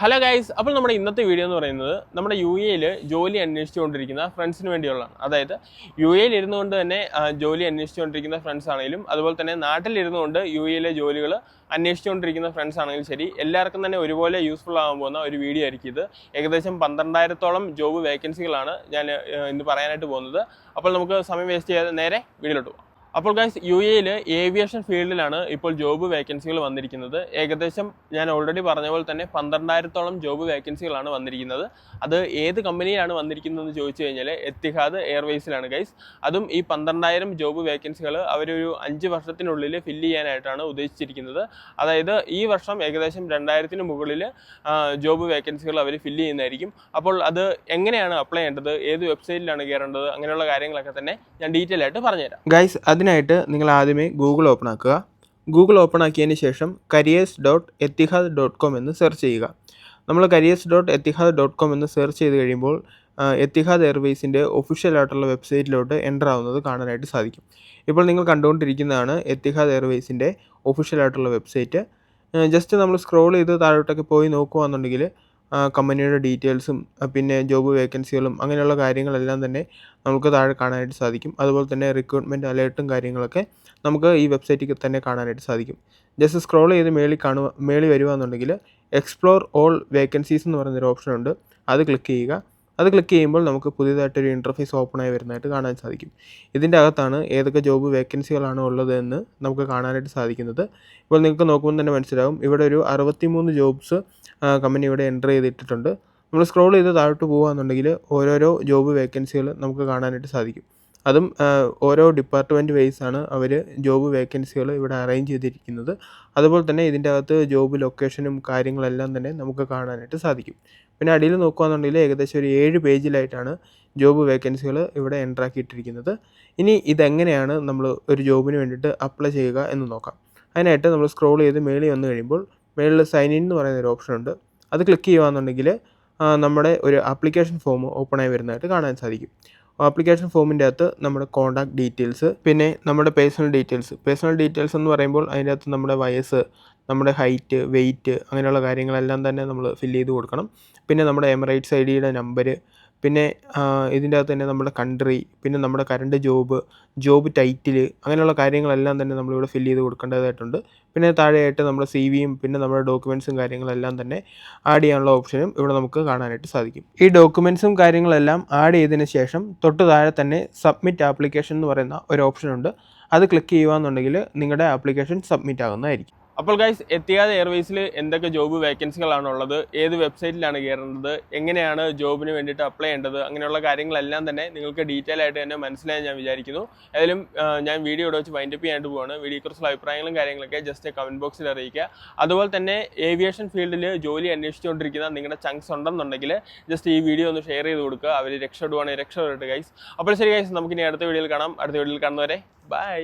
Hello guys, അപ്പോൾ നമ്മുടെ ഇന്നത്തെ വീഡിയോ എന്ന് പറയുന്നത് നമ്മുടെ യു എയിൽ ജോലി അന്വേഷിച്ചുകൊണ്ടിരിക്കുന്ന ഫ്രണ്ട്സിന് വേണ്ടിയുള്ളതാണ്. അതായത് യു എയിൽ ഇരുന്നുകൊണ്ട് തന്നെ ജോലി അന്വേഷിച്ചുകൊണ്ടിരിക്കുന്ന ഫ്രണ്ട്സ് ആണെങ്കിലും അതുപോലെ തന്നെ നാട്ടിലിരുന്നുകൊണ്ട് യു എയിലെ ജോലികൾ അന്വേഷിച്ചുകൊണ്ടിരിക്കുന്ന ഫ്രണ്ട്സ് ആണെങ്കിലും ശരി, എല്ലാവർക്കും തന്നെ ഒരുപോലെ യൂസ്ഫുൾ ആകാൻ പോകുന്ന ഒരു വീഡിയോ ആയിരിക്കും ഇത്. ഏകദേശം 12,000-ഓളം ജോബ് വേക്കൻസികളാണ് ഞാൻ ഇന്ന് പറയാനായിട്ട് പോകുന്നത്. അപ്പോൾ നമുക്ക് സമയം വേസ്റ്റ് ചെയ്യാതെ നേരെ വീഡിയോയിലോട്ട് പോകാം. അപ്പോൾ ഗൈസ്, യു എയിൽ ഏവിയേഷൻ ഫീൽഡിലാണ് ഇപ്പോൾ ജോബ് വേക്കൻസികൾ വന്നിരിക്കുന്നത്. ഏകദേശം ഞാൻ ഓൾറെഡി പറഞ്ഞ പോലെ തന്നെ 12,000-ഓളം ജോബ് വേക്കൻസികളാണ് വന്നിരിക്കുന്നത്. അത് ഏത് കമ്പനിയിലാണ് വന്നിരിക്കുന്നതെന്ന് ചോദിച്ചു കഴിഞ്ഞാൽ എത്തിഹാദ് എയർവേസിലാണ് ഗൈസ്. അതും ഈ 12,000 ജോബ് വേക്കൻസികൾ അവരൊരു 5 വർഷത്തിനുള്ളിൽ ഫില്ല് ചെയ്യാനായിട്ടാണ് ഉദ്ദേശിച്ചിരിക്കുന്നത്. അതായത് ഈ വർഷം ഏകദേശം 2,000-ന് മുകളിൽ ജോബ് വേക്കൻസികൾ അവർ ഫില്ല് ചെയ്യുന്നതായിരിക്കും. അപ്പോൾ അത് എങ്ങനെയാണ് അപ്ലൈ ചെയ്യേണ്ടത്, ഏത് വെബ്സൈറ്റിലാണ് കയറേണ്ടത്, അങ്ങനെയുള്ള കാര്യങ്ങളൊക്കെ തന്നെ ഞാൻ ഡീറ്റെയിൽ ആയിട്ട് പറഞ്ഞുതരാം ഗൈസ്. അതിനായിട്ട് നിങ്ങൾ ആദ്യമേ ഗൂഗിൾ ഓപ്പൺ ആക്കുക. ഗൂഗിൾ ഓപ്പൺ ആക്കിയതിന് ശേഷം careers.etihad.com എന്ന് സെർച്ച് ചെയ്യുക. നമ്മൾ careers.etihad.com എന്ന് സെർച്ച് ചെയ്ത് കഴിയുമ്പോൾ എത്തിഹാദ് എയർവേസിൻ്റെ ഒഫീഷ്യലായിട്ടുള്ള വെബ്സൈറ്റിലോട്ട് എൻ്റർ ആവുന്നത് കാണാനായിട്ട് സാധിക്കും. ഇപ്പോൾ നിങ്ങൾ കണ്ടുകൊണ്ടിരിക്കുന്നതാണ് എത്തിഹാദ് എയർവേസിൻ്റെ ഒഫീഷ്യലായിട്ടുള്ള വെബ്സൈറ്റ്. ജസ്റ്റ് നമ്മൾ സ്ക്രോൾ ചെയ്ത് താഴോട്ടൊക്കെ പോയി നോക്കുകയാണെന്നുണ്ടെങ്കിൽ കമ്പനിയുടെ ഡീറ്റെയിൽസും പിന്നെ ജോബ് വേക്കൻസികളും അങ്ങനെയുള്ള കാര്യങ്ങളെല്ലാം തന്നെ നമുക്ക് താഴെ കാണാനായിട്ട് സാധിക്കും. അതുപോലെ തന്നെ റിക്രൂട്ട്മെൻറ്റ് അലേർട്ടും കാര്യങ്ങളൊക്കെ നമുക്ക് ഈ വെബ്സൈറ്റിൽ തന്നെ കാണാനായിട്ട് സാധിക്കും. ജസ്റ്റ് സ്ക്രോൾ ചെയ്ത് മേളിൽ വരുവാണെന്നുണ്ടെങ്കിൽ എക്സ്പ്ലോർ ഓൾ വേക്കൻസീസ് എന്ന് പറയുന്നൊരു ഓപ്ഷനുണ്ട്. അത് ക്ലിക്ക് ചെയ്യുക. അത് ക്ലിക്ക് ചെയ്യുമ്പോൾ നമുക്ക് പുതിയതായിട്ടൊരു ഇൻ്റർഫേസ് ഓപ്പണായി വരുന്നതായിട്ട് കാണാൻ സാധിക്കും. ഇതിൻ്റെ അകത്താണ് ഏതൊക്കെ ജോബ് വേക്കൻസികളാണ് ഉള്ളത് എന്ന് നമുക്ക് കാണാനായിട്ട് സാധിക്കുന്നത്. ഇപ്പോൾ നിങ്ങൾക്ക് നോക്കുമ്പോൾ തന്നെ മനസ്സിലാവും, ഇവിടെ ഒരു 63 ജോബ്സ് കമ്പനി ഇവിടെ എൻ്റർ ചെയ്തിട്ടിട്ടുണ്ട്. നമ്മൾ സ്ക്രോൾ ചെയ്ത് താഴോട്ട് പോകുകയാണെന്നുണ്ടെങ്കിൽ ഓരോരോ ജോബ് വേക്കൻസികൾ നമുക്ക് കാണാനായിട്ട് സാധിക്കും. അതും ഓരോ ഡിപ്പാർട്ട്മെൻറ്റ് വൈസാണ് അവർ ജോബ് വേക്കൻസികൾ ഇവിടെ അറേഞ്ച് ചെയ്തിരിക്കുന്നത്. അതുപോലെ തന്നെ ഇതിൻ്റെ അകത്ത് ജോബ് ലൊക്കേഷനും കാര്യങ്ങളെല്ലാം തന്നെ നമുക്ക് കാണാനായിട്ട് സാധിക്കും. പിന്നെ അടിയിൽ നോക്കുകയാണെന്നുണ്ടെങ്കിൽ ഏകദേശം ഒരു 7 പേജിലായിട്ടാണ് ജോബ് വേക്കൻസികൾ ഇവിടെ എൻ്റർ ആക്കിയിട്ടിരിക്കുന്നത്. ഇനി ഇതെങ്ങനെയാണ് നമ്മൾ ഒരു ജോബിന് വേണ്ടിയിട്ട് അപ്ലൈ ചെയ്യുക എന്ന് നോക്കാം. അതിനായിട്ട് നമ്മൾ സ്ക്രോൾ ചെയ്ത് മേളിൽ വന്നു കഴിയുമ്പോൾ മേളിൽ സൈൻ ഇൻ എന്ന് പറയുന്നൊരു ഓപ്ഷനുണ്ട്. അത് ക്ലിക്ക് ചെയ്യുകയാണെന്നുണ്ടെങ്കിൽ നമ്മുടെ ഒരു ആപ്ലിക്കേഷൻ ഫോം ഓപ്പണായി വരുന്നതായിട്ട് കാണാൻ സാധിക്കും. ആപ്ലിക്കേഷൻ ഫോമിൻ്റെ അകത്ത് നമ്മുടെ കോൺടാക്ട് ഡീറ്റെയിൽസ്, പിന്നെ നമ്മുടെ പേഴ്സണൽ ഡീറ്റെയിൽസ് എന്ന് പറയുമ്പോൾ അതിൻ്റെ അകത്ത് നമ്മുടെ വയസ്സ്, നമ്മുടെ ഹൈറ്റ്, വെയ്റ്റ് അങ്ങനെയുള്ള കാര്യങ്ങളെല്ലാം തന്നെ നമ്മൾ ഫില്ല് ചെയ്ത് കൊടുക്കണം. പിന്നെ നമ്മുടെ എമിറേറ്റ്സ് ID-യുടെ നമ്പർ, പിന്നെ ഇതിൻ്റെ അകത്ത് തന്നെ നമ്മുടെ കൺട്രി, പിന്നെ നമ്മുടെ കറണ്ട് ജോബ് ടൈറ്റിൽ അങ്ങനെയുള്ള കാര്യങ്ങളെല്ലാം തന്നെ നമ്മളിവിടെ ഫില്ല് ചെയ്ത് കൊടുക്കേണ്ടതായിട്ടുണ്ട്. പിന്നെ താഴെയായിട്ട് നമ്മുടെ CV-യും പിന്നെ നമ്മുടെ ഡോക്യുമെൻറ്റ്സും കാര്യങ്ങളെല്ലാം തന്നെ ആഡ് ചെയ്യാനുള്ള ഓപ്ഷനും ഇവിടെ നമുക്ക് കാണാനായിട്ട് സാധിക്കും. ഈ ഡോക്യുമെൻറ്റ്സും കാര്യങ്ങളെല്ലാം ആഡ് ചെയ്തതിന് ശേഷം തൊട്ട് താഴെ തന്നെ സബ്മിറ്റ് ആപ്ലിക്കേഷൻ എന്ന് പറയുന്ന ഒരു ഓപ്ഷനുണ്ട്. അത് ക്ലിക്ക് ചെയ്യുകയാണെന്നുണ്ടെങ്കിൽ നിങ്ങളുടെ ആപ്ലിക്കേഷൻ സബ്മിറ്റ് ആകുന്നതായിരിക്കും. അപ്പോൾ ഗൈസ്, എത്തിഹാദ് എയർവേസിൽ എന്തൊക്കെ ജോബ് വേക്കൻസികളാണ് ഉള്ളത്, ഏത് വെബ്സൈറ്റിലാണ് കയറേണ്ടത്, എങ്ങനെയാണ് ജോബിന് വേണ്ടിയിട്ട് അപ്ലൈ ചെയ്യേണ്ടത്, അങ്ങനെയുള്ള കാര്യങ്ങളെല്ലാം തന്നെ നിങ്ങൾക്ക് ഡീറ്റെയിൽ ആയിട്ട് തന്നെ മനസ്സിലായി ഞാൻ വിചാരിക്കുന്നു. ഏതായാലും ഞാൻ വീഡിയോ ഇവിടെ വെച്ച് വൈൻഡപ്പ് ചെയ്യാനായിട്ട് പോവാണ്. വീഡിയോയെക്കുറിച്ചുള്ള അഭിപ്രായങ്ങളും കാര്യങ്ങളൊക്കെ ജസ്റ്റ് കമൻറ്റ് ബോക്സിൽ അറിയിക്കുക. അതുപോലെ തന്നെ ഏവിയേഷൻ ഫീൽഡിൽ ജോലി അന്വേഷിച്ചുകൊണ്ടിരിക്കുന്ന നിങ്ങളുടെ ചങ്ക്സ് ഉണ്ടെന്നുണ്ടെങ്കിൽ ജസ്റ്റ് ഈ വീഡിയോ ഒന്ന് ഷെയർ ചെയ്ത് കൊടുക്കുക. അവർ രക്ഷപ്പെടുവാണെങ്കിൽ രക്ഷപ്പെടട്ടെ ഗൈസ്. അപ്പോൾ ശരി ഗൈസ്, നമുക്കിനി അടുത്ത വീഡിയോയിൽ കാണാം. അടുത്ത വീഡിയോയിൽ കാണുന്നവരെ ബൈ.